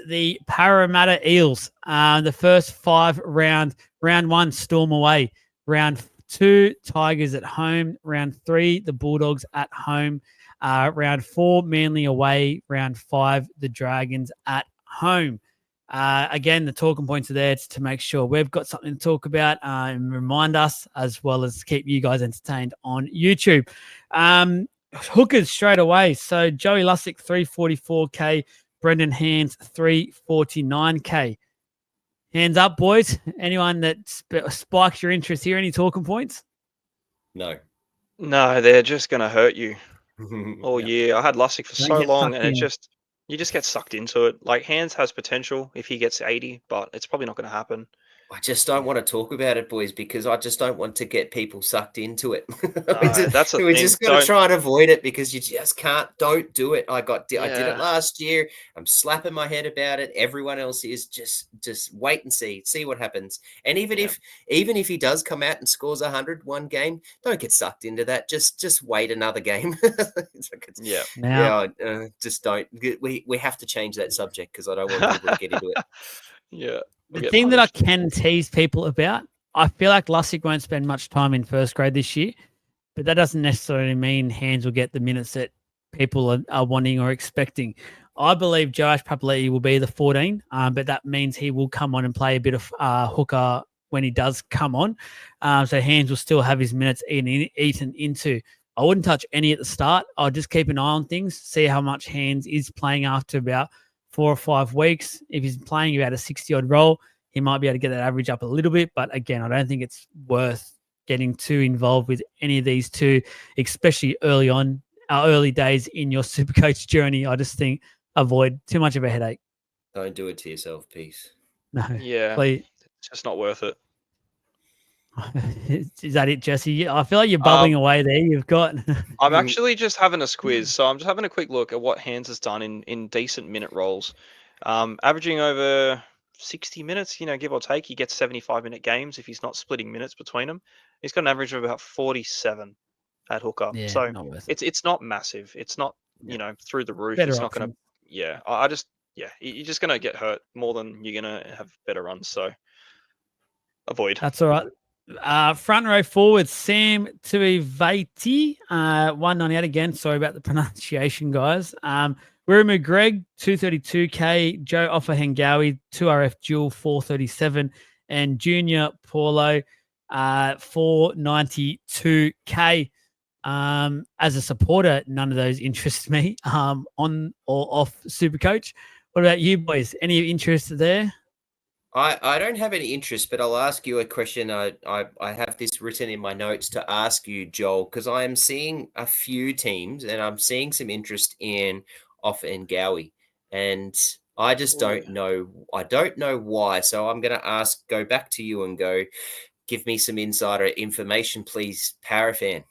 the Parramatta Eels. The first 5 round 1, Storm away. Round 2, Tigers at home. Round 3, the Bulldogs at home. Round 4, Manly away. Round 5, the Dragons at home. Again, the talking points are there to make sure we've got something to talk about and remind us, as well as keep you guys entertained on YouTube. Hookers straight away. So Joey Lussick, 344K. Brendan Hands, 349K. Hands up, boys. Anyone that spikes your interest here? Any talking points? No, they're just going to hurt you all year. I had Lussick for so long, and you just get sucked into it. Like, Hands has potential if he gets 80, but it's probably not going to happen. I just don't want to talk about it, boys, because I just don't want to get people sucked into it. That's the we thing. just got to try and avoid it, because you just can't. Don't do it. I did it last year. I'm slapping my head about it. Everyone else is just wait and see what happens. And even if he does come out and scores 100 one game, don't get sucked into that. Just wait another game. Just don't. We have to change that subject, because I don't want people to get into it. Yeah. The thing that I can tease people about, I feel like Lussick won't spend much time in first grade this year, but that doesn't necessarily mean Hands will get the minutes that people are wanting or expecting. I believe Joash Papali'i will be the 14, but that means he will come on and play a bit of hooker when he does come on. So Hands will still have his minutes eaten into. I wouldn't touch any at the start. I'll just keep an eye on things, see how much Hands is playing after about 4 or 5 weeks. If he's playing about a 60-odd role, he might be able to get that average up a little bit. But again, I don't think it's worth getting too involved with any of these two, especially early on, early days in your Supercoach journey. I just think avoid too much of a headache. Don't do it to yourself, peace. No. Yeah. Please. It's just not worth it. Is that it, Jesse? I feel like you're bubbling away there. You've got... I'm actually just having a squiz. So I'm just having a quick look at what Hands has done in decent minute roles. Averaging over 60 minutes, give or take. He gets 75-minute games if he's not splitting minutes between them. He's got an average of about 47 at hooker. Yeah, so not worth it's not massive. It's not, through the roof. Better it's option. not going to... you're just going to get hurt more than you're going to have better runs. So avoid. That's all right. Front row forward, Sam Tuivati, 198 again. Sorry about the pronunciation, guys. Wiramu Greg, 232K. Joe Offahengawi, 2RF Dual, 437. And Junior Paulo, 492K. As a supporter, none of those interest me on or off Supercoach. What about you boys? Any interest there? I don't have any interest, but I'll ask you a question. I have this written in my notes to ask you, Joel, because I am seeing a few teams and I'm seeing some interest in Offahengawi, and I just don't know. I don't know why. So I'm going to go back to you and give me some insider information, please, Parafan.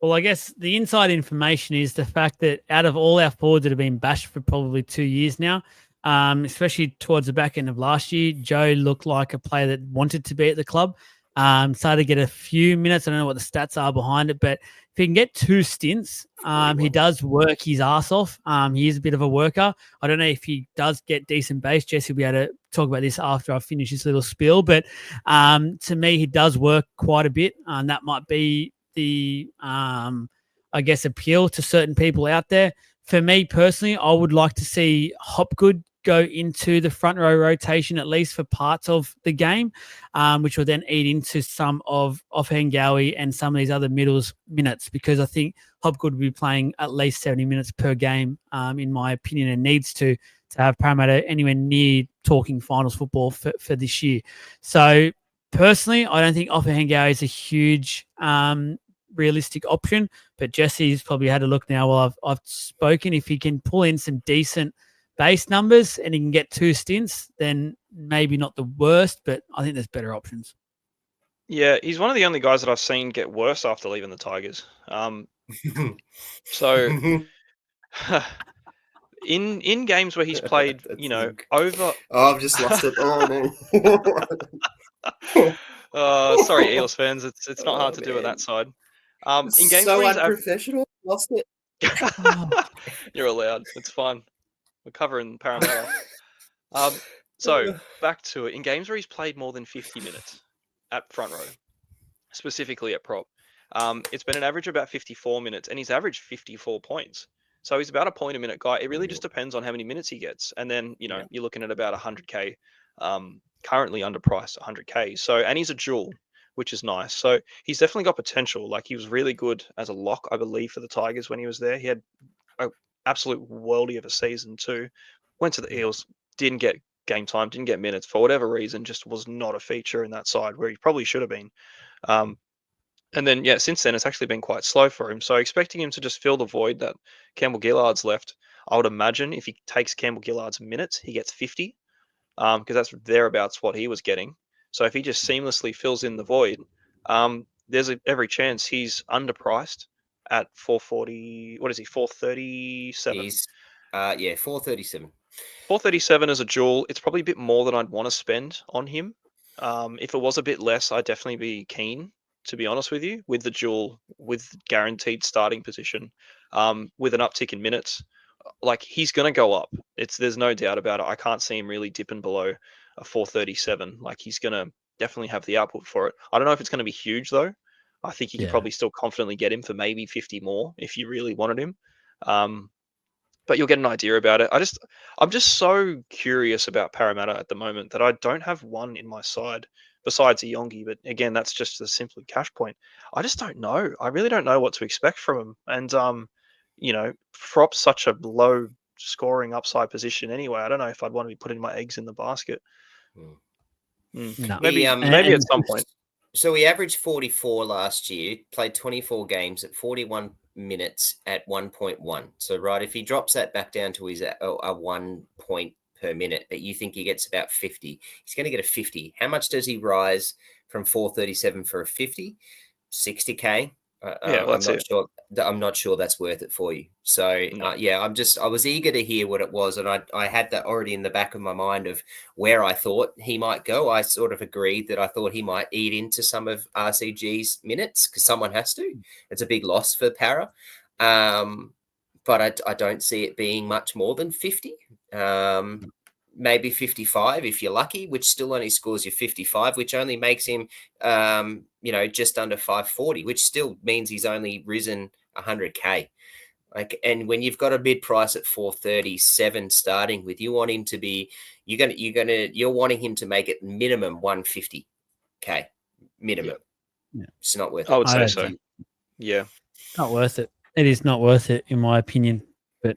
Well, I guess the inside information is the fact that out of all our forwards that have been bashed for probably 2 years now, especially towards the back end of last year, Joe looked like a player that wanted to be at the club. Started to get a few minutes. I don't know what the stats are behind it, but if he can get 2 stints, he does work his ass off. He is a bit of a worker. I don't know if he does get decent base. Jess will be able to talk about this after I finish this little spiel, but to me, he does work quite a bit, and that might be the, I guess, appeal to certain people out there. For me personally, I would like to see Hopgood go into the front row rotation, at least for parts of the game, which will then eat into some of Offahengawi and some of these other middles minutes, because I think Hopgood will be playing at least 70 minutes per game, in my opinion, and needs to have Parramatta anywhere near talking finals football for this year. So personally, I don't think Offahengawi is a huge realistic option, but Jesse's probably had a look now while I've spoken. If he can pull in some decent base numbers and he can get 2 stints, then maybe not the worst, but I think there's better options. Yeah, he's one of the only guys that I've seen get worse after leaving the Tigers. So in games where he's played, over... Oh, I've just lost it. Oh, no. Sorry, Eels fans. It's not hard to do at that side. In games so where he's unprofessional. Lost it. You're allowed. It's fun. We're covering Parramatta. So back to it. In games where he's played more than 50 minutes at front row, specifically at prop, it's been an average of about 54 minutes, and he's averaged 54 points. So he's about a point a minute guy. It really just depends on how many minutes he gets, and then you're looking at about 100k. Currently underpriced 100k. So, and he's a dual, which is nice. So he's definitely got potential. Like, he was really good as a lock, I believe, for the Tigers when he was there. He had an absolute worldie of a season too. Went to the Eels, didn't get game time, didn't get minutes for whatever reason. Just was not a feature in that side where he probably should have been. And then, since then, it's actually been quite slow for him. So expecting him to just fill the void that Campbell Gillard's left, I would imagine if he takes Campbell Gillard's minutes, he gets 50, because that's thereabouts what he was getting. So if he just seamlessly fills in the void, there's every chance he's underpriced at 440. What is he? 437. He's 437. 437 as a dual. It's probably a bit more than I'd want to spend on him. If it was a bit less, I'd definitely be keen, to be honest with you, with the dual, with guaranteed starting position, with an uptick in minutes. Like, he's going to go up. There's no doubt about it. I can't see him really dipping below a 437. Like, he's going to definitely have the output for it. I don't know if it's going to be huge, though. I think you could probably still confidently get him for maybe 50 more if you really wanted him. But you'll get an idea about it. I'm just so curious about Parramatta at the moment that I don't have one in my side besides a Yongi. But again, that's just a simply cash point. I just don't know. I really don't know what to expect from him. And Prop's such a low scoring upside position anyway. I don't know if I'd want to be putting my eggs in the basket. No. Maybe at some point. So he averaged 44 last year, played 24 games at 41 minutes at 1.1. So, right, if he drops that back down to his a 1 point per minute, but you think he gets about 50, he's going to get a 50. How much does he rise from 437 for a 50? 60K. I'm not sure that's worth it for you. So No. I was eager to hear what it was, and I had that already in the back of my mind of where I thought he might go. I sort of agreed that I thought he might eat into some of RCG's minutes because someone has to. It's a big loss for Para, but I don't see it being much more than 50. Maybe 55 if you're lucky, which still only scores you 55, which only makes him, just under 540, which still means he's only risen 100K. And when you've got a mid price at 437 starting with, you want him to be, you're wanting him to make it minimum 150K minimum. Yeah. It's not worth it. I would say so. Yeah. Not worth it. It is not worth it, in my opinion. But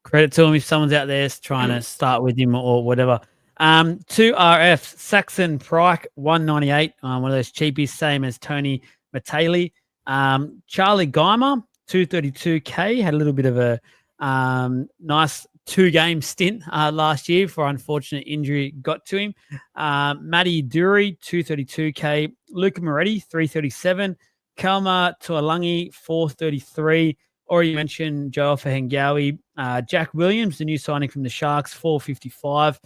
credit to him if someone's out there trying to start with him or whatever. 2RF, Saxon Pryke, 198. One of those cheapies, same as Tony Matali. Charlie Geimer, 232K. Had a little bit of a nice 2-game stint last year before unfortunate injury got to him. Matty Dury, 232K. Luca Moretti, 337. Kalma Tuolangi, 433. Already mentioned Joel Fahengawi. Jack Williams, the new signing from the Sharks, 455.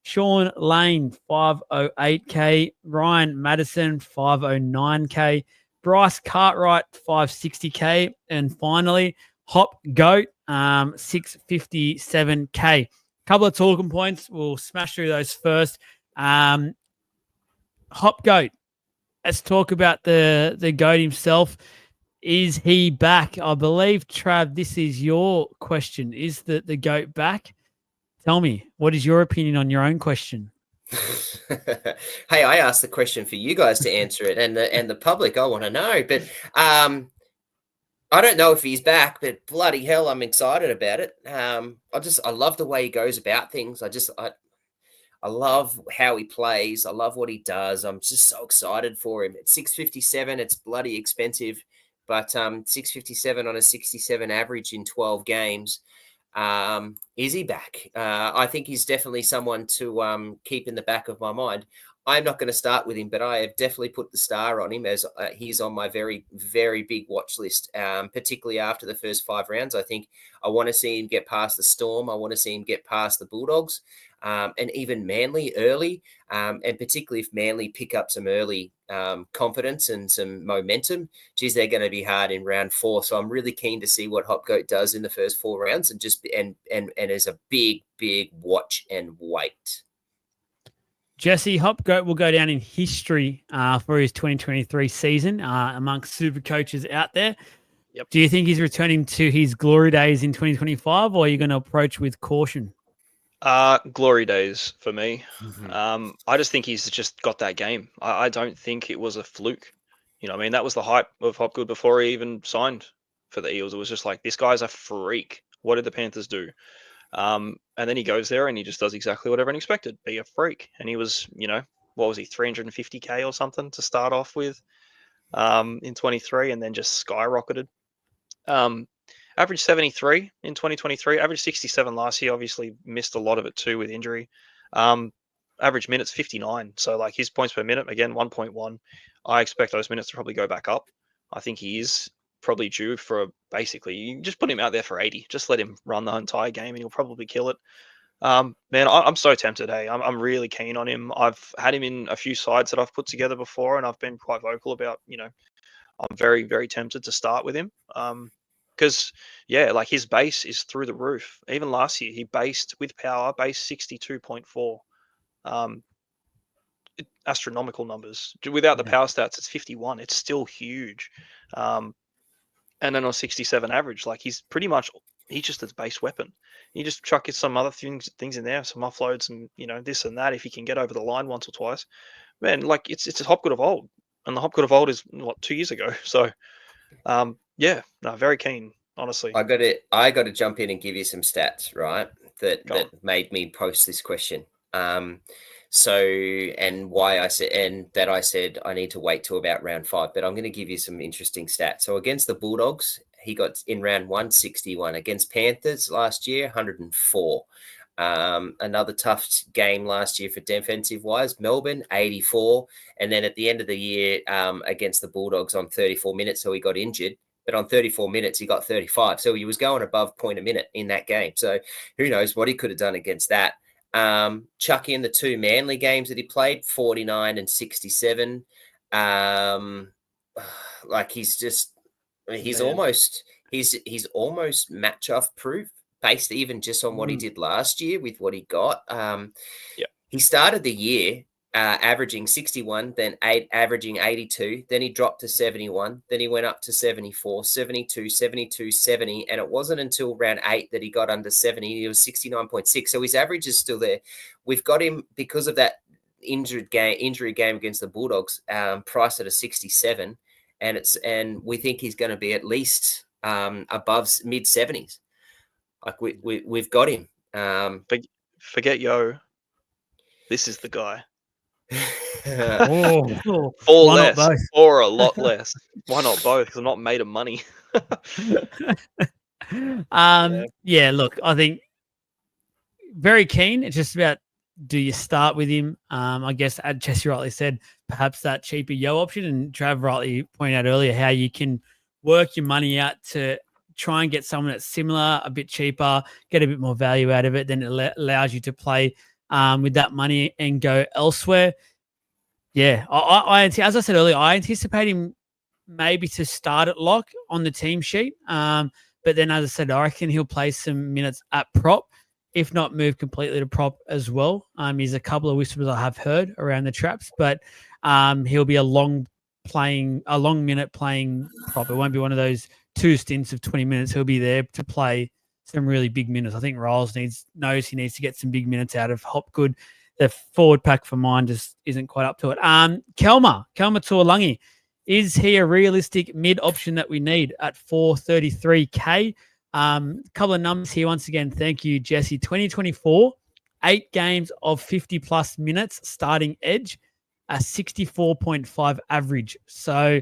Sean Lane, 508K. Ryan Madison, 509K. Bryce Cartwright, 560K. And finally, Hop Goat, 657K. Couple of talking points. We'll smash through those first. Hop Goat. Let's talk about the GOAT himself. Is he back? I believe, Trav, this is your question. Is the GOAT back? Tell me, what is your opinion on your own question? Hey, I asked the question for you guys to answer it, and the public, I want to know. But I don't know if he's back, but bloody hell, I'm excited about it. I love the way he goes about things. I love how he plays. I love what he does. I'm just so excited for him. At 657, it's bloody expensive, but 657 on a 67 average in 12 games. Is he back? I think he's definitely someone to keep in the back of my mind. I'm not going to start with him, but I have definitely put the star on him as he's on my very, very big watch list, particularly after the first 5 rounds. I think I want to see him get past the Storm. I want to see him get past the Bulldogs, and even Manly early, and particularly if Manly pick up some early confidence and some momentum. Geez, they're going to be hard in round 4. So I'm really keen to see what Hopgoat does in the first 4 rounds, and as a big, big watch and wait. Jesse, Hopgoat will go down in history for his 2023 season amongst super coaches out there. Yep. Do you think he's returning to his glory days in 2025, or are you going to approach with caution? Glory days for me. Mm-hmm. I just think he's just got that game. I don't think it was a fluke. You know, I mean, that was the hype of Hopgood before he even signed for the Eels. It was just like, this guy's a freak. What did the Panthers do? And then he goes there and he just does exactly what everyone expected, be a freak. And he was, you know, what was he, 350K or something to start off with in 23, and then just skyrocketed. Average 73 in 2023, average 67 last year, obviously missed a lot of it too with injury. Average minutes 59. So like his points per minute, again, 1.1. I expect those minutes to probably go back up. I think he is probably due for basically, you just put him out there for 80. Just let him run the entire game and he'll probably kill it. Man, I'm so tempted. Hey, I'm really keen on him. I've had him in a few sides that I've put together before, and I've been quite vocal about, you know, I'm very, very tempted to start with him. Because, yeah, like his base is through the roof. Even last year, he based with power, base 62.4. Astronomical numbers. Without the power stats, it's 51. It's still huge. And then on 67 average, like he's just his base weapon. You just chuck in some other things in there, some offloads and, you know, this and that. If he can get over the line once or twice, man, like it's a Hopgood of old. And the Hopgood of old is, what, 2 years ago. So, yeah, no, very keen, honestly. I got to jump in and give you some stats, right? That made me post this question. So, and why I said I need to wait till about round 5, but I'm going to give you some interesting stats. So against the Bulldogs, he got in round 1, 61. Against Panthers last year, 104. Another tough game last year for defensive wise, Melbourne 84. And then at the end of the year, against the Bulldogs on 34 minutes. So he got injured. But on 34 minutes, he got 35. So he was going above point a minute in that game. So who knows what he could have done against that. Chuck in the 2 Manly games that he played, 49 and 67. Like he's almost match-off proof based even just on what he did last year with what he got. He started the year averaging 61, then averaging 82, then he dropped to 71, then he went up to 74, 72, 72, 70, and it wasn't until round 8 that he got under 70. He was 69.6, so his average is still there. We've got him because of that injury game against the Bulldogs, priced at a 67, and we think he's going to be at least above mid 70s. Like we've got him. Forget Yo. This is the guy. Or less, or a lot less. Why not both? Because I'm not made of money. Yeah, look, I think very keen. It's just about, do you start with him? I guess, as Jesse rightly said, perhaps that cheaper Yo option, and Trav rightly pointed out earlier how you can work your money out to try and get someone that's similar, a bit cheaper, get a bit more value out of it. Then it allows you to play with that money and go elsewhere. Yeah, as I said earlier, I anticipate him maybe to start at lock on the team sheet. But then, as I said, I reckon he'll play some minutes at prop, if not move completely to prop as well. He's a couple of whispers I have heard around the traps, but he'll be a long minute playing prop. It won't be one of those 2 stints of 20 minutes. He'll be there to play some really big minutes. I think Riles knows he needs to get some big minutes out of Hopgood. The forward pack for mine just isn't quite up to it. Kelma Tuolangi, is he a realistic mid option that we need at 433K? Couple of numbers here once again. Thank you, Jesse. 2024, 8 games of 50-plus minutes starting edge, a 64.5 average. So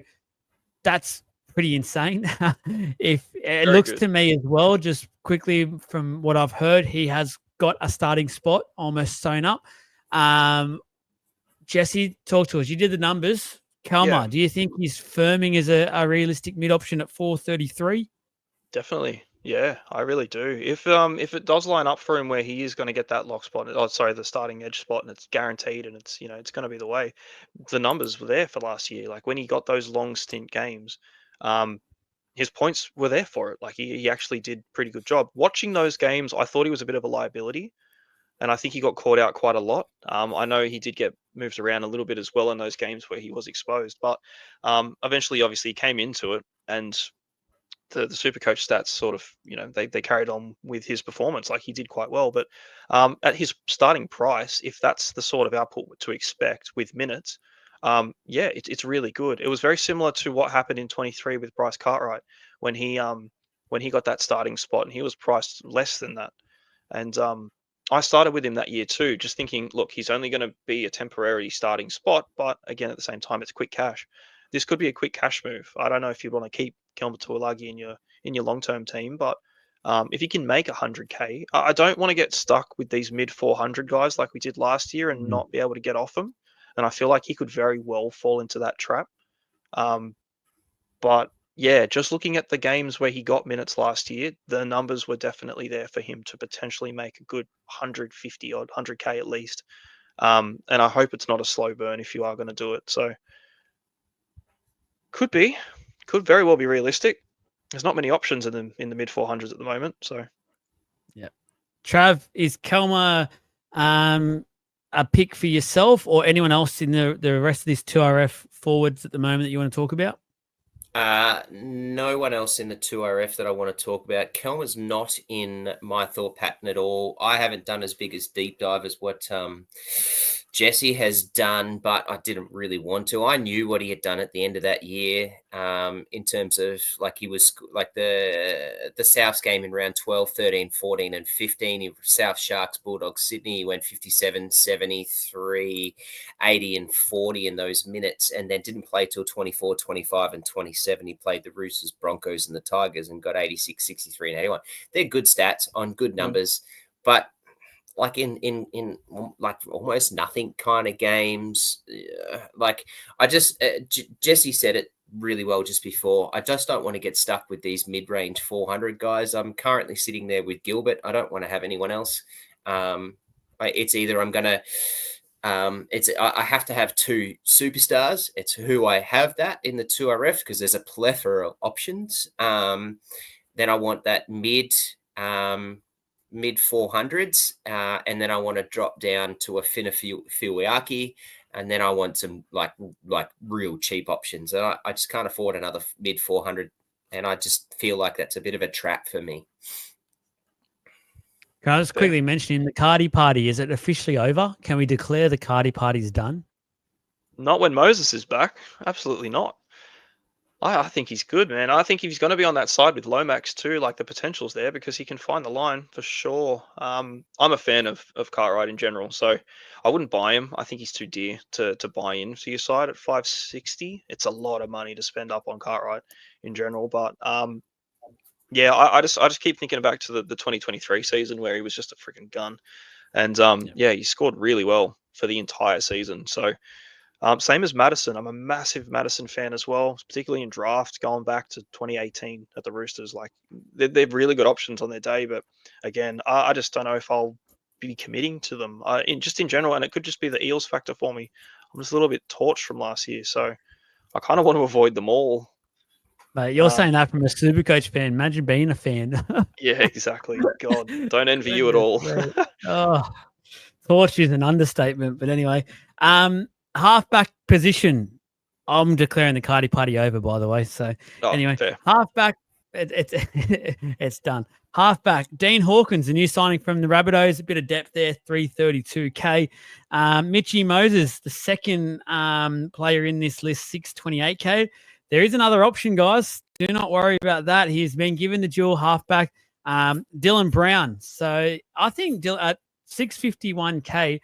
that's pretty insane. If it looks good to me as well, just quickly from what I've heard, he has got a starting spot almost sewn up. Jesse, talk to us. You did the numbers. Kalmar, Yeah. do you think he's firming as a realistic mid option at 433? Definitely. Yeah, I really do. If it does line up for him where he is going to get that lock spot, the starting edge spot, and it's guaranteed, and it's going to be the way. The numbers were there for last year. Like when he got those long stint games, um, his points were there for it. Like he actually did pretty good job. Watching those games, I thought he was a bit of a liability, and I think he got caught out quite a lot. I know he did get moved around a little bit as well in those games where he was exposed, but eventually, obviously, he came into it, and the Supercoach stats sort of, they carried on with his performance. Like he did quite well, but at his starting price, if that's the sort of output to expect with minutes, yeah, it's really good. It was very similar to what happened in 23 with Bryce Cartwright when he got that starting spot, and he was priced less than that. And I started with him that year too, just thinking, look, he's only going to be a temporary starting spot, but again, at the same time, it's quick cash. This could be a quick cash move. I don't know if you want to keep Kelma Tuilagi in your long term team, but if you can make 100K, I don't want to get stuck with these mid 400 guys like we did last year and not be able to get off them. And I feel like he could very well fall into that trap. But yeah, just looking at the games where he got minutes last year, the numbers were definitely there for him to potentially make a good 150 odd, 100K at least. And I hope it's not a slow burn if you are going to do it. So could very well be realistic. There's not many options in the mid 400s at the moment. So yeah. Trav, is Kelma a pick for yourself or anyone else in the rest of this 2RF forwards at the moment that you want to talk about? No one else in the 2RF that I want to talk about. Kelma's not in my thought pattern at all. I haven't done as big as deep dive as what Jesse has done, but I didn't really want to. I knew what he had done at the end of that year, in terms of like he was like the Souths game in round 12, 13, 14, and 15. South Sharks, Bulldogs, Sydney, he went 57, 73, 80, and 40 in those minutes, and then didn't play till 24, 25, and 27. He played the Roosters, Broncos, and the Tigers and got 86, 63, and 81. They're good stats on good numbers, but like in like almost nothing kind of games. Like I just Jesse said it really well just before. I just don't want to get stuck with these mid-range 400 guys. I'm currently sitting there with Gilbert. I don't want to have anyone else. It's either I'm gonna I have to have two superstars. It's who I have that in the 2RF because there's a plethora of options. Then I want that mid 400s, and then I want to drop down to a Fina Fiuiaki, and then I want some like real cheap options. And I just can't afford another mid 400, and I just feel like that's a bit of a trap for me. Can I just quickly mention the Cardi party? Is it officially over? Can we declare the Cardi party's done? not when Moses is back. Absolutely not. I think he's good, man. I think if he's going to be on that side with Lomax too, like the potential's there because he can find the line for sure. I'm a fan of Cartwright in general, so I wouldn't buy him. I think he's too dear to buy in to your side at 560. It's a lot of money to spend up on Cartwright in general, but yeah, I just keep thinking back to the 2023 season where he was just a freaking gun, and yeah, he scored really well for the entire season. So. Same as Madison. I'm a massive Madison fan as well, particularly in draft, going back to 2018 at the Roosters. Like they're really good options on their day, but again, I just don't know if I'll be committing to them in general, and it could just be the Eels factor for me. I'm just a little bit torched from last year, so I kind of want to avoid them all. But you're saying that from a Supercoach fan. Imagine being a fan. Yeah, exactly. God, don't envy you at all. Oh, torch is an understatement. But anyway, halfback position. I'm declaring the Cardi party over, by the way. So anyway, fair. halfback, it's done. Halfback, Dean Hawkins, a new signing from the Rabbitohs, a bit of depth there, 332K. Mitchy Moses, the second player in this list, 628K. There is another option, guys. Do not worry about that. He's been given the dual halfback, Dylan Brown. So I think at 651K,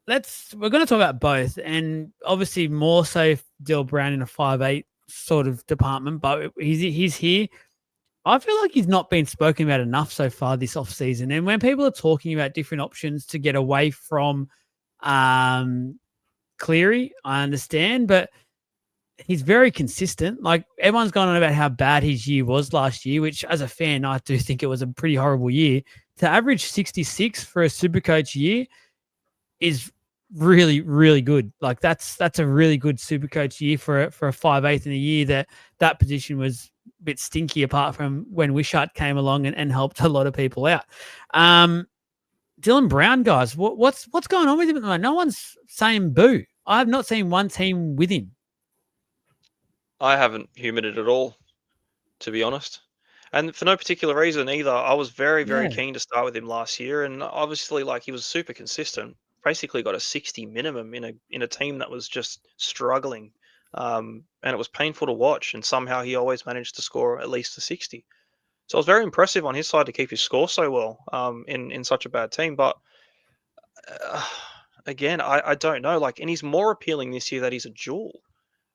we're going to talk about both, and obviously more so Dylan Brown in a 5'8" sort of department, but he's here. I feel like he's not been spoken about enough so far this offseason. And when people are talking about different options to get away from Cleary, I understand, but he's very consistent. Like everyone's gone on about how bad his year was last year, which as a fan, I do think it was a pretty horrible year. To average 66 for a Supercoach year is really, really good. Like that's a really good Supercoach year for a 5/8 in a year that position was a bit stinky apart from when Wishart came along and helped a lot of people out. Dylan Brown, guys, what's going on with him at the moment? No one's saying boo. I have not seen one team with him. I haven't humoured it at all, to be honest. And for no particular reason either. I was very, very Yeah. keen to start with him last year, and obviously, like he was super consistent. Basically, got a 60 minimum in a team that was just struggling, and it was painful to watch. And somehow he always managed to score at least a 60. So I was very impressive on his side to keep his score so well in such a bad team. But uh, again, I don't know. Like, and he's more appealing this year that he's a jewel.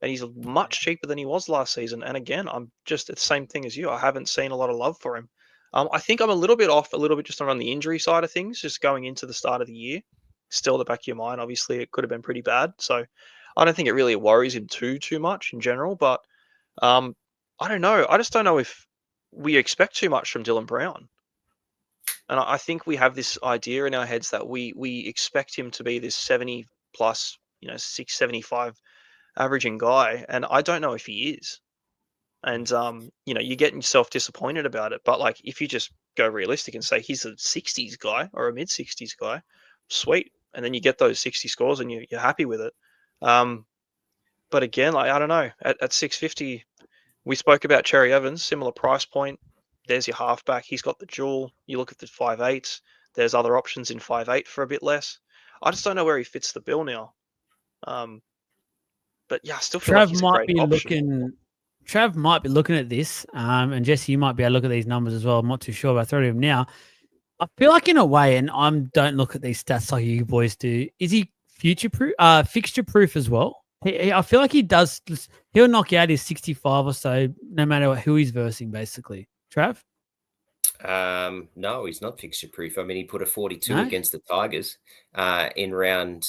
And he's much cheaper than he was last season. And again, I'm just the same thing as you. I haven't seen a lot of love for him. I think I'm a little bit off, a little bit just around the injury side of things, just going into the start of the year. Still, the back of your mind, obviously, it could have been pretty bad. So I don't think it really worries him too much in general. But I don't know. I just don't know if we expect too much from Dylan Brown. And I think we have this idea in our heads that we expect him to be this 70 plus, 675 averaging guy, and I don't know if he is. And you're getting yourself disappointed about it. But like, if you just go realistic and say he's a 60s guy or a mid 60s guy, sweet, and then you get those 60 scores and you're happy with it. But again, like I don't know, at 650, we spoke about Cherry Evans, similar price point. There's your halfback. He's got the jewel. You look at the 5/8. There's other options in 5/8 for a bit less. I just don't know where he fits the bill now. But yeah, I still feel like he's a great option. Trav might be looking at this, and Jesse, you might be able to look at these numbers as well. I'm not too sure, but I throw to him now. I feel like in a way, and I don't look at these stats like you boys do. Is he fixture proof as well? I feel like he does. He'll knock out his 65 or so, no matter who he's versing. Basically, Trav. No, he's not fixture proof. I mean, he put a 42 against the Tigers in round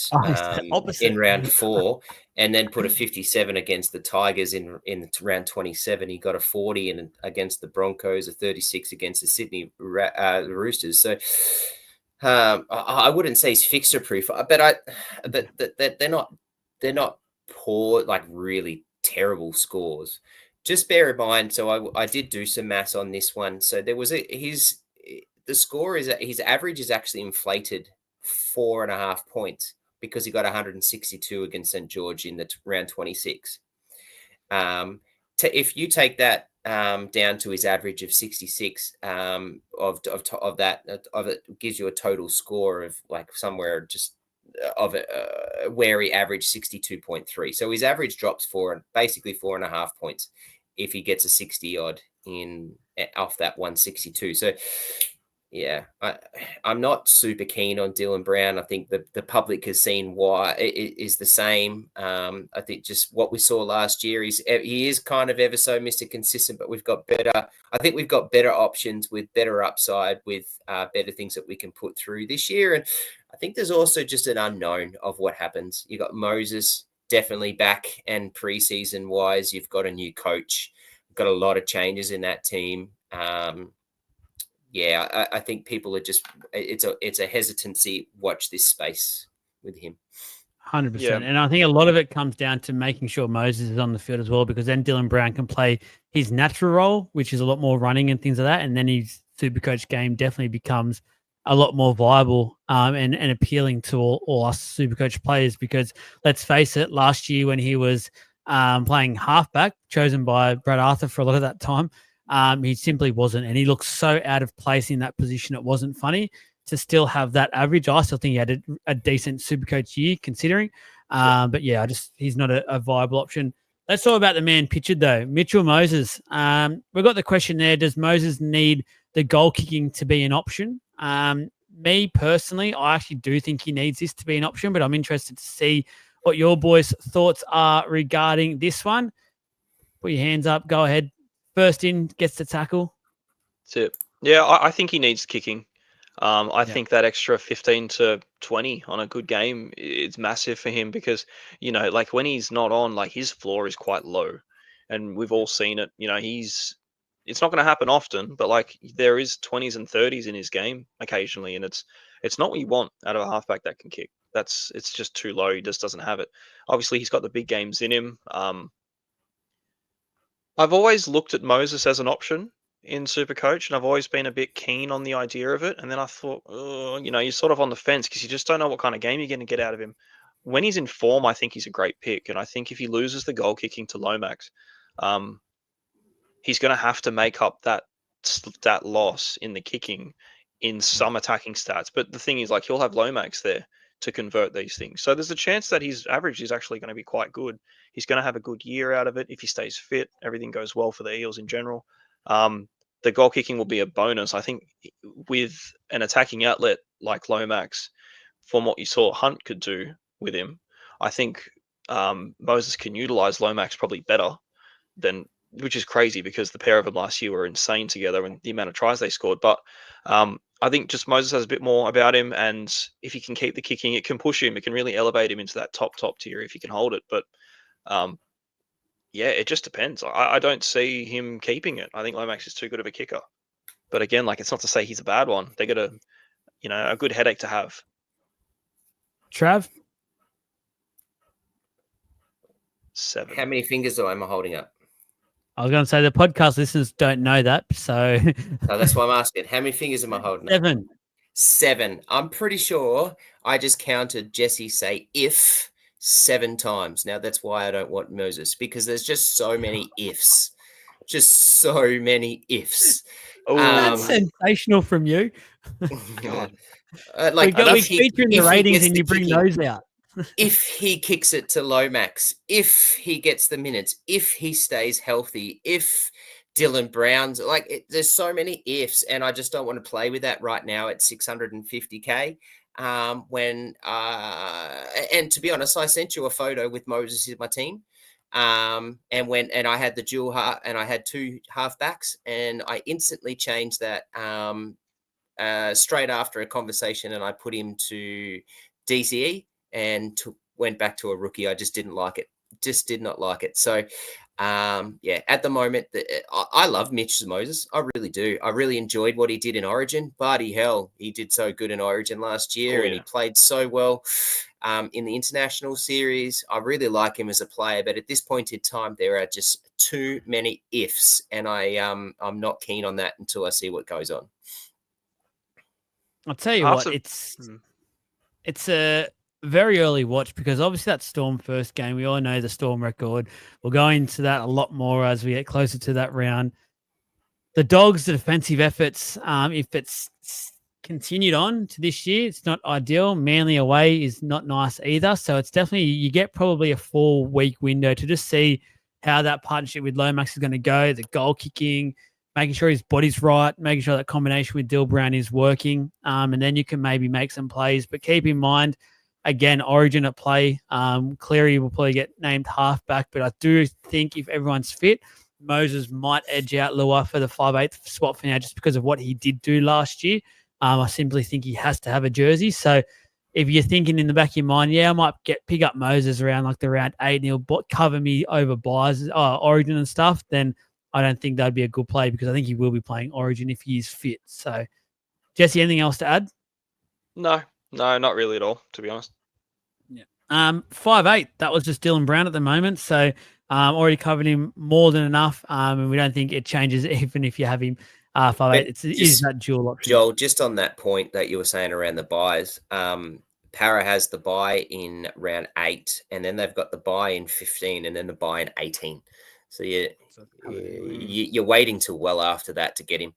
opposite. round 4, and then put a 57 against the Tigers in round 27. He got a 40 against the Broncos, a 36 against the Sydney Roosters. So I wouldn't say he's fixture proof, but they're not poor, like really terrible scores. Just bear in mind, so I did do some maths on this one. So there was the score is his average is actually inflated 4.5 points because he got 162 against St. George in the round 26. If you take that down to his average of 66, of it gives you a total score of like somewhere just of it where he averaged 62.3. So his average drops basically 4.5 points if he gets a 60 odd off that 162. So yeah, I'm not super keen on Dylan Brown. I think the public has seen why it is the same. I think just what we saw last year, he is kind of ever so Mr. Consistent, but we've got better. I think we've got better options with better upside, with better things that we can put through this year. And I think there's also just an unknown of what happens. You got Moses definitely back, and preseason wise, you've got a new coach. You've got a lot of changes in that team. Yeah, I think people are just it's a hesitancy. Watch this space with him. 100%. And I think a lot of it comes down to making sure Moses is on the field as well, because then Dylan Brown can play his natural role, which is a lot more running and things like that. And then his Supercoach game definitely becomes a lot more viable and appealing to all us Supercoach players, because let's face it, last year when he was playing halfback, chosen by Brad Arthur for a lot of that time, he simply wasn't. And he looked so out of place in that position. It wasn't funny to still have that average. I still think he had a decent Supercoach year considering. But yeah, he's not a viable option. Let's talk about the man pictured though, Mitchell Moses. We've got the question there. Does Moses need the goal kicking to be an option? Me personally, I actually do think he needs this to be an option, but I'm interested to see what your boys' thoughts are regarding this one. Put your hands up. Go ahead. First in gets the tackle. That's it. Yeah, I think he needs kicking. I Yeah. think that extra 15 to 20 on a good game, it's massive for him because, like when he's not on, like his floor is quite low. And we've all seen it. It's not going to happen often, but like there is 20s and 30s in his game occasionally. And it's not what you want out of a halfback that can kick. It's just too low. He just doesn't have it. Obviously, he's got the big games in him. I've always looked at Moses as an option in Supercoach, and I've always been a bit keen on the idea of it. And then I thought, oh, you're sort of on the fence because you just don't know what kind of game you're going to get out of him. When he's in form, I think he's a great pick, and I think if he loses the goal kicking to Lomax, um, he's going to have to make up that loss in the kicking in some attacking stats. But the thing is, like, he'll have Lomax there to convert these things. So there's a chance that his average is actually going to be quite good. He's going to have a good year out of it if he stays fit. Everything goes well for the Eels in general. The goal kicking will be a bonus. I think with an attacking outlet like Lomax, from what you saw Hunt could do with him, I think Moses can utilize Lomax probably better than, which is crazy because the pair of them last year were insane together and the amount of tries they scored. But I think just Moses has a bit more about him, and if he can keep the kicking, it can push him. It can really elevate him into that top tier if he can hold it. But yeah, it just depends. I don't see him keeping it. I think Lomax is too good of a kicker. But again, like, it's not to say he's a bad one. They got a good headache to have. Trav? 7. How many fingers am I holding up? I was going to say the podcast listeners don't know that, so No, that's why I'm asking. How many fingers am I holding up? 7. 7. I'm pretty sure I just counted Jesse say if 7 times. Now that's why I don't want Moses, because there's just so many ifs. Just so many ifs. Oh, That's sensational from you. God. Like we feature in the ratings and you bring those out. If he kicks it to Lomax, if he gets the minutes, if he stays healthy, if Dylan Brown's there's so many ifs, and I just don't want to play with that right now at 650K. And to be honest, I sent you a photo with Moses in my team. And I had the dual half, and I had 2 halfbacks, and I instantly changed that straight after a conversation, and I put him to DCE and went back to a rookie. I just didn't like it. Just did not like it. So, yeah, at the moment, I love Mitch Moses. I really do. I really enjoyed what he did in Origin. Bloody hell, he did so good in Origin last year, and he played so well in the international series. I really like him as a player, but at this point in time, there are just too many ifs, and I'm not keen on that until I see what goes on. I'll tell you what, it's a very early watch because obviously that Storm first game, we all know the Storm record. We'll go into that a lot more as we get closer to that round. The Dogs, the defensive efforts, if it's continued on to this year, it's not ideal. Manly away is not nice either. So it's definitely, you get probably a 4-week window to just see how that partnership with Lomax is going to go, the goal kicking, making sure his body's right, making sure that combination with Dill Brown is working. And then you can maybe make some plays. But keep in mind, again, Origin at play. Cleary will probably get named halfback, but I do think if everyone's fit, Moses might edge out Lua for the 5/8 spot for now just because of what he did do last year. I simply think he has to have a jersey. So if you're thinking in the back of your mind, yeah, I might pick up Moses around like the round 8 and he'll cover me over buys, Origin and stuff, then I don't think that'd be a good play because I think he will be playing Origin if he is fit. So, Jesse, anything else to add? No, not really at all, to be honest. Yeah. 5/8, that was just Dylan Brown at the moment. So, already covered him more than enough. And we don't think it changes even if you have him 5/8. It is that dual option. Joel, just on that point that you were saying around the buys, Para has the buy in round 8, and then they've got the buy in 15, and then the buy in 18. So you're waiting till well after that to get him.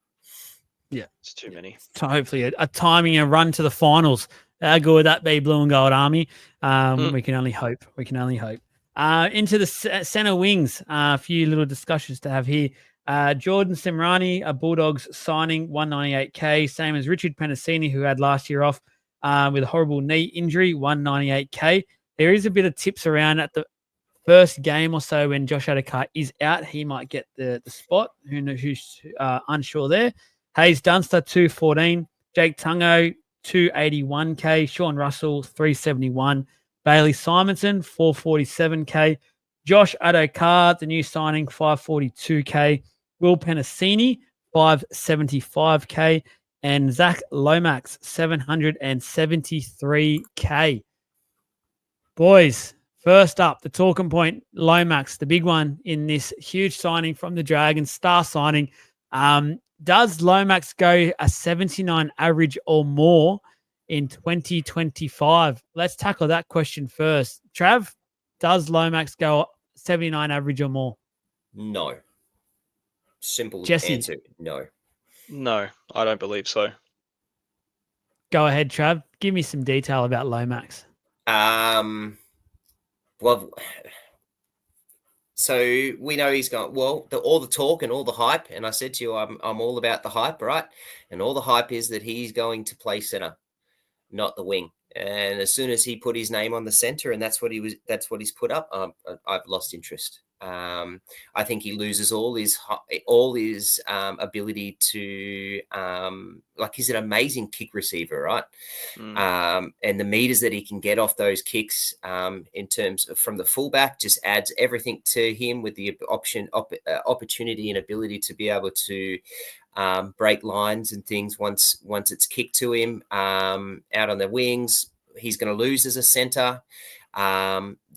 Yeah, it's too many. So hopefully a timing and run to the finals. How good would that be, Blue and Gold Army? We can only hope. Into the center wings, a few little discussions to have here. Jordan Semrani, a Bulldogs signing, 198K, same as Richard Penasini, who had last year off with a horrible knee injury, 198K. There is a bit of tips around at the first game or so when Josh Adokar is out, he might get the spot. Who knows? Who's unsure there. Hayes Dunster, 214. Jake Tungo, 281K. Sean Russell, 371. Bailey Simonson, 447K. Josh Adokar, the new signing, 542K. Will Penasini, 575K. And Zach Lomax, 773K. Boys, first up, the talking point, Lomax, the big one in this huge signing from the Dragons, star signing. Does Lomax go a 79 average or more in 2025? Let's tackle that question first. Trav, does Lomax go 79 average or more? No. Simple Jesse. answer. No. No, I don't believe so. Go ahead, Trav. Give me some detail about Lomax. Well, so we know he's got all the talk and all the hype, and I said to you, I'm all about the hype, right? And all the hype is that he's going to play center, not the wing. And as soon as he put his name on the center, and that's what he's put up, I've lost interest. I think he loses all his ability to he's an amazing kick receiver, right? And the meters that he can get off those kicks in terms of from the fullback just adds everything to him with the opportunity and ability to be able to break lines and things once it's kicked to him out on the wings. He's going to lose as a center.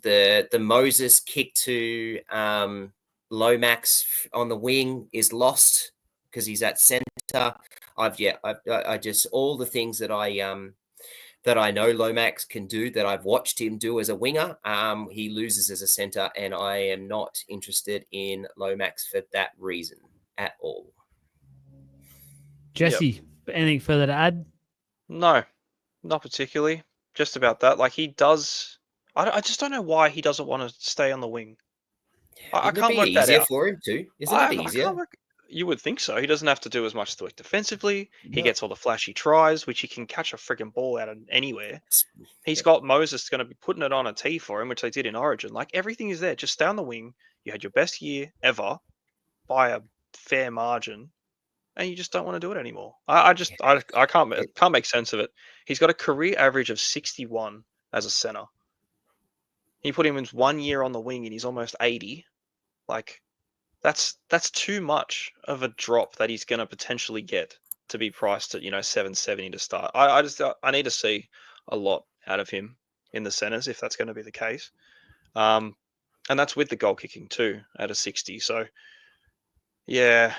The Moses kick to Lomax on the wing is lost because he's at center. I just all the things that I know Lomax can do, that I've watched him do as a winger, he loses as a center, and I am not interested in Lomax for that reason at all. Jesse, anything further to add? No, not particularly. Just about that. Like, he does. I just don't know why he doesn't want to stay on the wing. I can't work that out. For him too? Isn't it easier? You would think so. He doesn't have to do as much work defensively. No. He gets all the flashy tries, which he can catch a friggin' ball out of anywhere. He's got Moses going to be putting it on a tee for him, which they did in Origin. Like, everything is there. Just stay on the wing. You had your best year ever by a fair margin, and you just don't want to do it anymore. I can't make sense of it. He's got a career average of 61 as a center. He put him in 1 year on the wing, and he's almost 80. Like, that's too much of a drop that he's going to potentially get to be priced at 770 to start. I need to see a lot out of him in the centers if that's going to be the case, and that's with the goal kicking too at a 60. So yeah,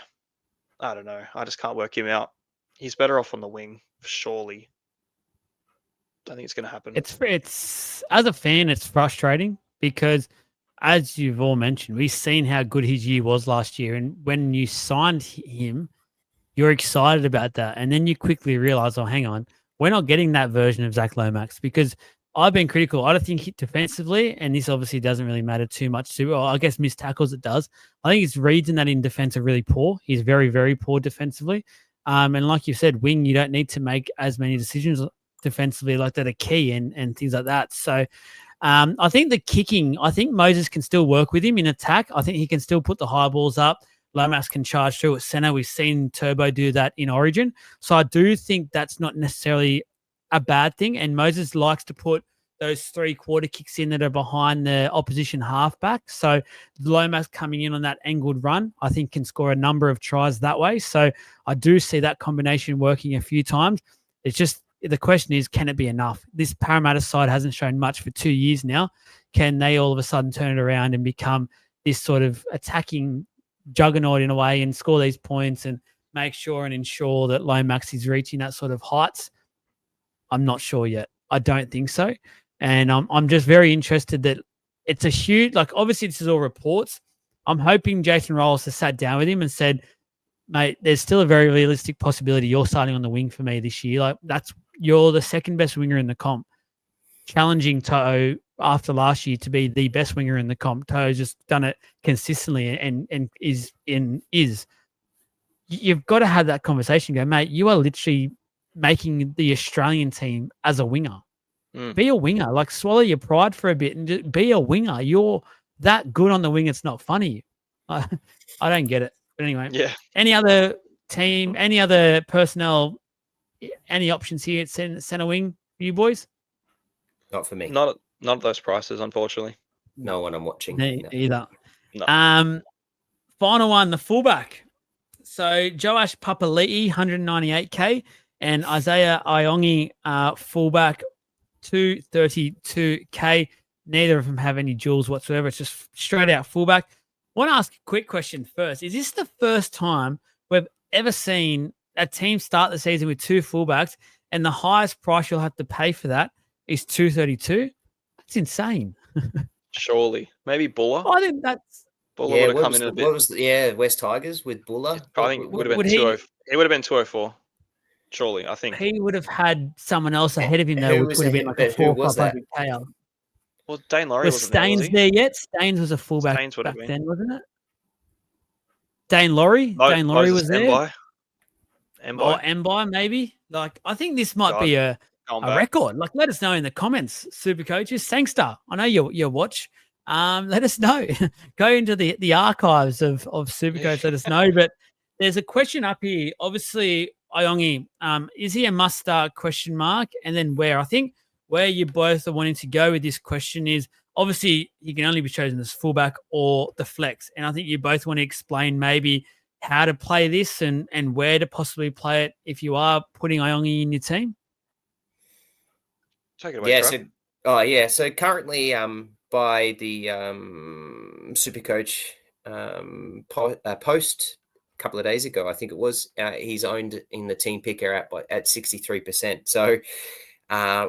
I don't know. I just can't work him out. He's better off on the wing, surely. I think it's going to happen. It's as a fan, it's frustrating because, as you've all mentioned, we've seen how good his year was last year. And when you signed him, you're excited about that. And then you quickly realize, oh, hang on, we're not getting that version of Zach Lomax, because I've been critical. I don't think he defensively, and this obviously doesn't really matter too much to, I guess, missed tackles it does. I think his reads in that in defense are really poor. He's very, very poor defensively. And like you said, wing, you don't need to make as many decisions defensively like that are key and things like that. So I think the kicking, I think Moses can still work with him in attack. I think he can still put the high balls up. Lomax can charge through at center. We've seen Turbo do that in Origin. So I do think that's not necessarily a bad thing. And Moses likes to put those 3-quarter kicks in that are behind the opposition halfback. So Lomax coming in on that angled run, I think can score a number of tries that way. So I do see that combination working a few times. It's just, the question is, can it be enough? This Parramatta side hasn't shown much for 2 years now. Can they all of a sudden turn it around and become this sort of attacking juggernaut in a way and score these points and make sure and ensure that Lomax is reaching that sort of heights? I'm not sure yet. I don't think so. And I'm just very interested that it's a huge, like, obviously this is all reports. I'm hoping Jason Rolls has sat down with him and said, mate, there's still a very realistic possibility you're starting on the wing for me this year. Like, you're the second best winger in the comp. Challenging To'o after last year to be the best winger in the comp. To'o's just done it consistently and is. You've got to have that conversation. Go, mate, you are literally making the Australian team as a winger. Be a winger. Like, swallow your pride for a bit and just be a winger. You're that good on the wing. It's not funny. I don't get it. But anyway, yeah. Any other team, any other personnel Any options here at centre wing for you boys? Not for me. Not at those prices, unfortunately. No one I'm watching. Me No. either. No. Final one, the fullback. So Joash Papali'i, 198K, and Isaiah Iongi, fullback, 232K. Neither of them have any duels whatsoever. It's just straight out fullback. Want to ask a quick question first. Is this the first time we've ever seen a team start the season with two fullbacks and the highest price you'll have to pay for that is 232? That's insane. Surely. Maybe Buller. I think that's Buller Yeah, would have come in a bit. West Tigers with Buller? I think it would have would been he- 204. It would have been 204. Surely, I think. he would have had someone else ahead of him though, Who which was would have been ahead- like a but who 400 was that? 500K. Well, Dane Laurie Was wasn't there, was Staines he? there yet? Staines was a fullback Staines would have back been. then, wasn't it? Dane Laurie? Dane Laurie Moses was there. Mbai. Or Mbai, maybe. Like, I think this might be a Going back. record. Like, let us know in the comments, super coaches. Sangster, I know you watch. Let us know. Go into the archives of Supercoach. Let us know. But there's a question up here. Obviously, Iongi, is he a must start? Question mark. And then where? I think where you both are wanting to go with this question is obviously he can only be chosen as fullback or the flex. And I think you both want to explain maybe how to play this and where to possibly play it if you are putting Iongi in your team. Take it away, Yeah, Trev. so currently by the Supercoach post a couple of days ago, I think it was, he's owned in the team picker at 63%. So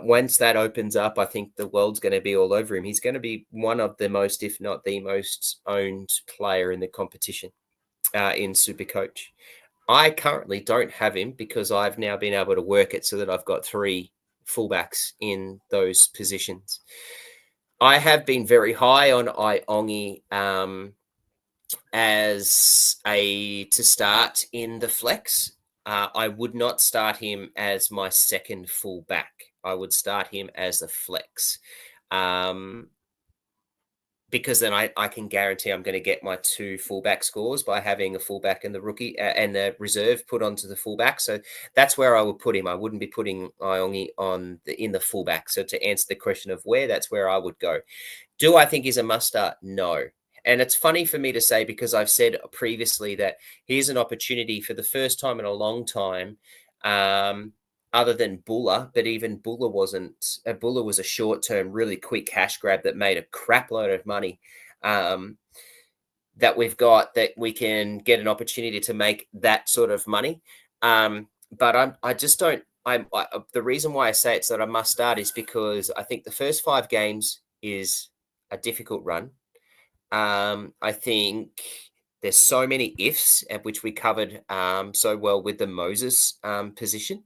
once that opens up, I think the world's going to be all over him. He's going to be one of the most, if not the most owned player in the competition in Supercoach. I currently don't have him because I've now been able to work it so that I've got 3 fullbacks in those positions. I have been very high on Iongi as to start in the flex. I would not start him as my second fullback. I would start him as a flex. Because then I can guarantee I'm going to get my 2 fullback scores by having a fullback and the rookie and the reserve put onto the fullback. So that's where I would put him. I wouldn't be putting Iongi in the fullback. So to answer the question of where, that's where I would go. Do I think he's a must start? No. And it's funny for me to say because I've said previously that here's an opportunity for the first time in a long time. Other than Buller, but even Buller wasn't. Buller was a short-term, really quick cash grab that made a crap load of money. That we've got that we can get an opportunity to make that sort of money. But I just don't. The reason why I say it's that I must start is because I think the first 5 games is a difficult run. I think there's so many ifs, which we covered so well with the Moses position.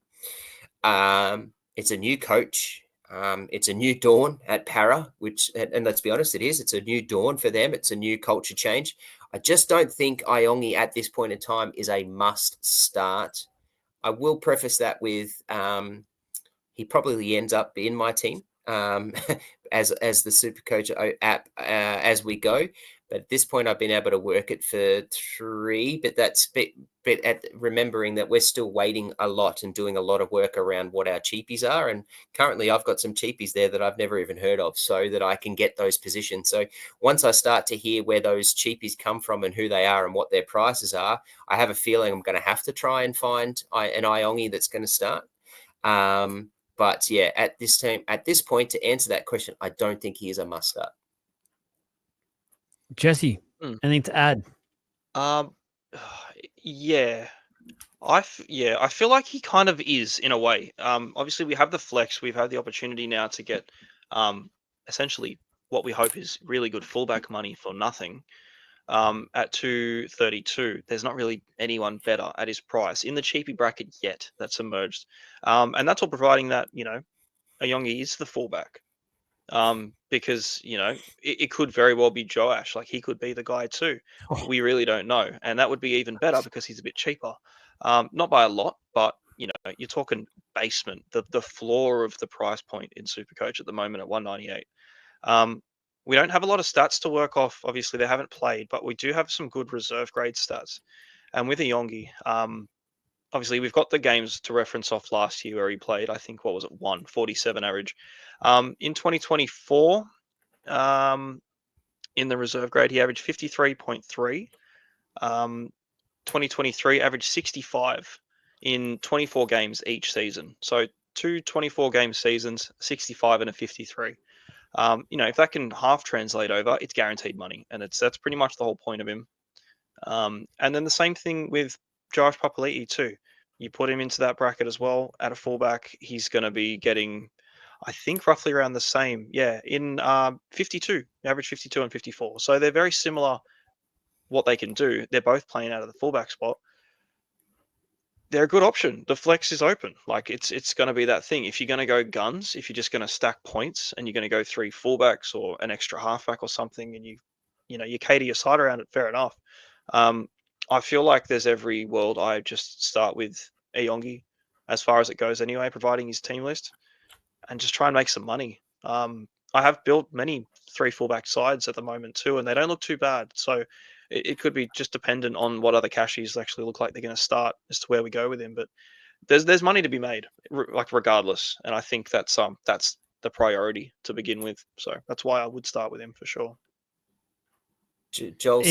It's a new coach. It's a new dawn at Para, and let's be honest, it is. It's a new dawn for them. It's a new culture change. I just don't think Iongi at this point in time is a must start. I will preface that with he probably ends up in my team as the Supercoach app as we go. But at this point, I've been able to work it for 3. But that's remembering that we're still waiting a lot and doing a lot of work around what our cheapies are. And currently, I've got some cheapies there that I've never even heard of, so that I can get those positions. So once I start to hear where those cheapies come from and who they are and what their prices are, I have a feeling I'm going to have to try and find an Iongi that's going to start. But yeah, at this point, to answer that question, I don't think he is a must start. Jesse, anything to add? Yeah. I feel like he kind of is in a way. Obviously we have the flex. We've had the opportunity now to get essentially what we hope is really good fullback money for nothing. At 232, there's not really anyone better at his price in the cheapy bracket yet that's emerged. And that's all providing that, Iongi is the fullback. Because it could very well be Joash. Like he could be the guy too. We really don't know, and that would be even better because he's a bit cheaper. Not by a lot, but you're talking basement, the floor of the price point in Supercoach at the moment at 198. We don't have a lot of stats to work off. Obviously, they haven't played, but we do have some good reserve grade stats. And with Iongi, obviously we've got the games to reference off last year where he played, I think, what was it, 147 average. In 2024, in the reserve grade, he averaged 53.3. 2023 averaged 65 in 24 games each season. So 2 24-game seasons, 65 and a 53. If that can half translate over, it's guaranteed money, and that's pretty much the whole point of him. And then the same thing with Josh Papali'i too. You put him into that bracket as well at a fullback, he's going to be getting, I think, roughly around the same. Yeah, in 52, average 52 and 54. So they're very similar what they can do. They're both playing out of the fullback spot. They're a good option. The flex is open. Like it's going to be that thing. If you're going to go guns, if you're just going to stack points and you're going to go 3 fullbacks or an extra halfback or something, and you cater your side around it, fair enough. I feel like there's every world I just start with Ayongi as far as it goes anyway, providing his team list, and just try and make some money. I have built many 3 fullback sides at the moment too, and they don't look too bad. So it could be just dependent on what other cashies actually look like they're going to start as to where we go with him. But there's money to be made, like regardless, and I think that's the priority to begin with. So that's why I would start with him for sure. Joel,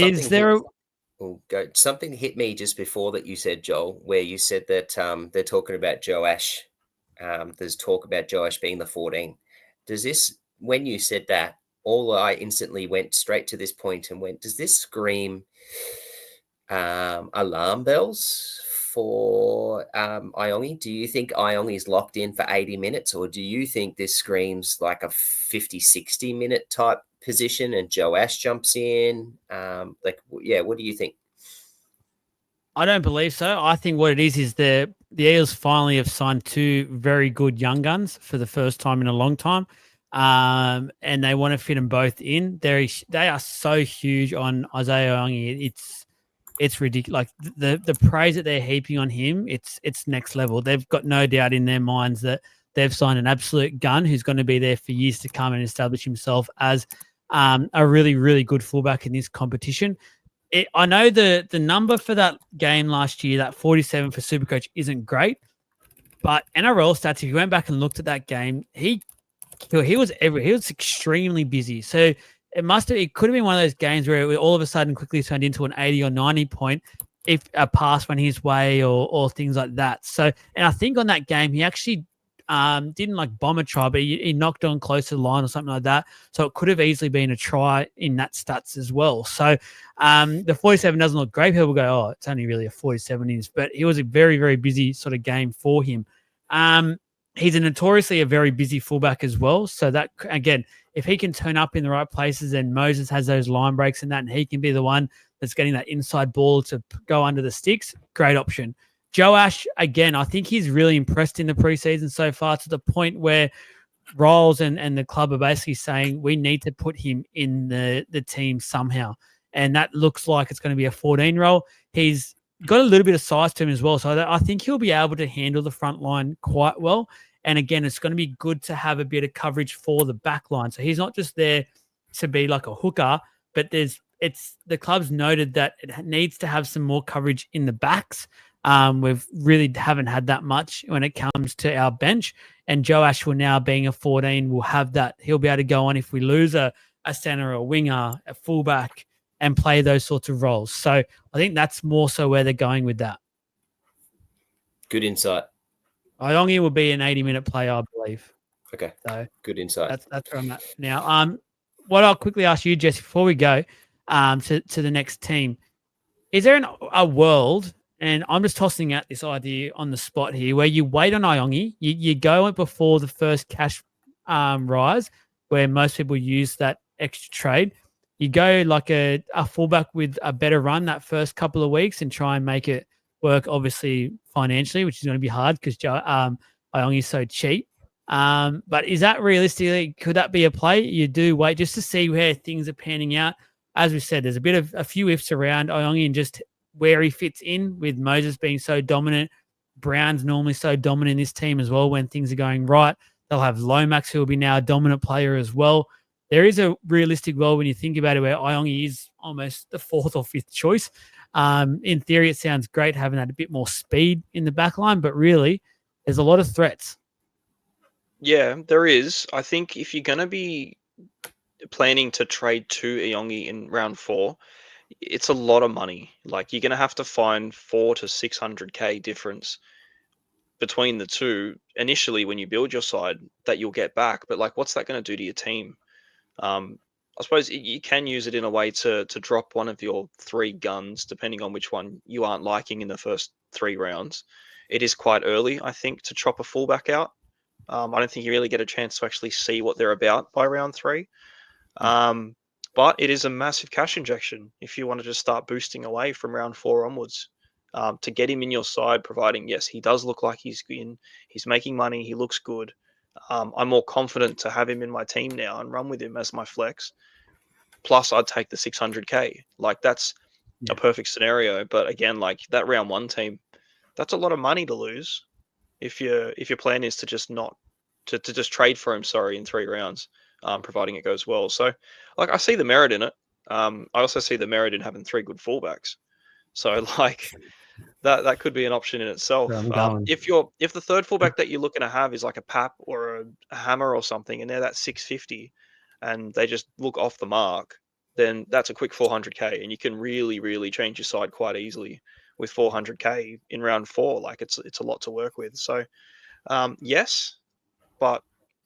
something hit me just before that you said, Joel, where you said that they're talking about Joash. There's talk about Joash being the 14. Does this, when you said that, I instantly went straight to this point and went, does this scream alarm bells for Iongi? Do you think Iongi is locked in for 80 minutes, or do you think this screams like a 50, 60 minute type position and Joash jumps in? What do you think? I don't believe so. I think what it is the Eels finally have signed 2 very good young guns for the first time in a long time. And they want to fit them both in. They are so huge on Isaiah Iongi. It's ridiculous. Like the praise that they're heaping on him, it's next level. They've got no doubt in their minds that they've signed an absolute gun who's going to be there for years to come and establish himself as a really, really good fullback in this competition. I know the number for that game last year, that 47 for Supercoach, isn't great, but NRL stats, if you went back and looked at that game, he was extremely busy. So it could have been one of those games where it all of a sudden quickly turned into an 80 or 90 point if a pass went his way or things like that. So, and I think on that game, he actually didn't like bomb a try, but he knocked on close to the line or something like that. So it could have easily been a try in that stats as well. So the 47 doesn't look great. People go, oh, it's only really a 47 but it was a very, very busy sort of game for him. He's notoriously a very busy fullback as well. So that, again, if he can turn up in the right places and Moses has those line breaks and that, and he can be the one that's getting that inside ball to go under the sticks, great option. Joash, again, I think he's really impressed in the preseason so far, to the point where Riles and the club are basically saying we need to put him in the team somehow. And that looks like it's going to be a 14 role. He's got a little bit of size to him as well. So I think he'll be able to handle the front line quite well. And again, it's going to be good to have a bit of coverage for the back line. So he's not just there to be like a hooker, but the club's noted that it needs to have some more coverage in the backs. We've really haven't had that much when it comes to our bench. And Joash will now, being a 14, will have that. He'll be able to go on if we lose a center, a winger, a fullback, and play those sorts of roles. So I think that's more so where they're going with that. Good insight. Iongi will be an 80-minute player, I believe. Okay. So good insight. That's where I'm at now. What I'll quickly ask you, Jesse, before we go to the next team, is there a world, and I'm just tossing out this idea on the spot here, where you wait on Iongi, you go before the first cash rise, where most people use that extra trade. You go like a fullback with a better run that first couple of weeks and try and make it work, obviously financially, which is going to be hard because Iongi is so cheap. But is that realistically, could that be a play? You do wait just to see where things are panning out. As we said, there's a few ifs around Iongi and just where he fits in, with Moses being so dominant. Brown's normally so dominant in this team as well when things are going right. They'll have Lomax, who will be now a dominant player as well. There is a realistic world when you think about it where Iongi is almost the 4th or 5th choice. In theory, it sounds great having that a bit more speed in the back line, but really, there's a lot of threats. Yeah, there is. I think if you're going to be planning to trade to Iongi in round 4, it's a lot of money. Like you're going to have to find 4 to 600k difference between the two initially when you build your side that you'll get back. But like, what's that going to do to your team? I suppose you can use it in a way to drop one of your 3 guns, depending on which one you aren't liking in the first 3 rounds. It is quite early, I think, to chop a fullback out. I don't think you really get a chance to actually see what they're about by round 3. But it is a massive cash injection if you want to just start boosting away from round 4 onwards. To get him in your side, providing, yes, he does look like he's making money, he looks good. I'm more confident to have him in my team now and run with him as my flex. Plus, I'd take the 600k. Like that's a perfect scenario. But again, like that round 1 team, that's a lot of money to lose if your plan is to just not to just trade for him. Sorry, in 3 rounds, providing it goes well. So, like I see the merit in it. I also see the merit in having 3 good fullbacks. So like that could be an option in itself. Where I'm going. If the third fullback that you're looking to have is like a Pap or a Hammer or something, and they're that 650, and they just look off the mark, then that's a quick 400k, and you can really really change your side quite easily with 400k in round 4. Like it's a lot to work with. So yes, but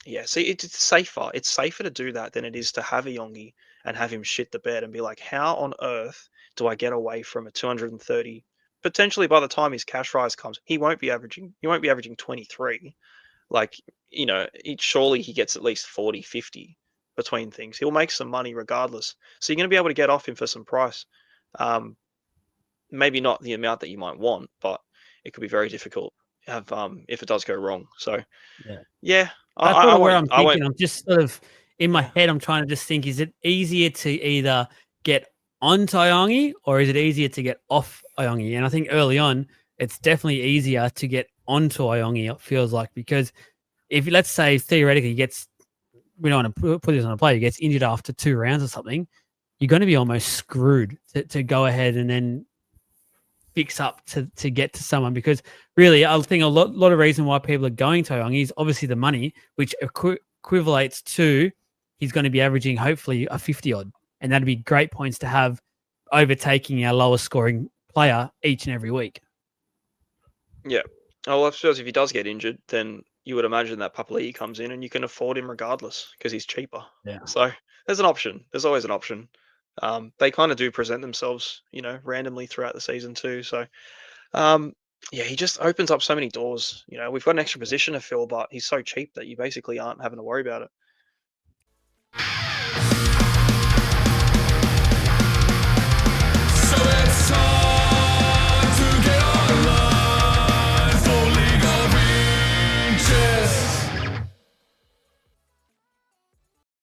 yeah, see, it's safer. It's safer to do that than it is to have a Yongi and have him shit the bed and be like, how on earth do I get away from a 230? Potentially by the time his cash rise comes, he won't be averaging 23. Like, surely he gets at least 40, 50 between things. He'll make some money regardless. So you're going to be able to get off him for some price. Maybe not the amount that you might want, but it could be very difficult if it does go wrong. So yeah, That's I sort of where won't. I'm I won't. thinking. I'm just sort of in my Yeah. head. I'm trying to just think: is it easier to either get onto Iongi or is it easier to get off Iongi? And I think early on, it's definitely easier to get onto Iongi. It feels like because if let's say theoretically he gets, we don't want to put this on a player, he gets injured after 2 rounds or something, you're going to be almost screwed to go ahead and then fix up to get to someone, because really I think a lot of reason why people are going to Iongi is obviously the money, which equivalates to he's going to be averaging hopefully a 50 odd, and that'd be great points to have overtaking our lowest scoring player each and every week. Yeah. Well, I suppose if he does get injured, then you would imagine that Papali'i comes in and you can afford him regardless because he's cheaper. Yeah. So there's an option. There's always an option. They kind of do present themselves, randomly throughout the season too. So, yeah, he just opens up so many doors. We've got an extra position to fill, but he's so cheap that you basically aren't having to worry about it.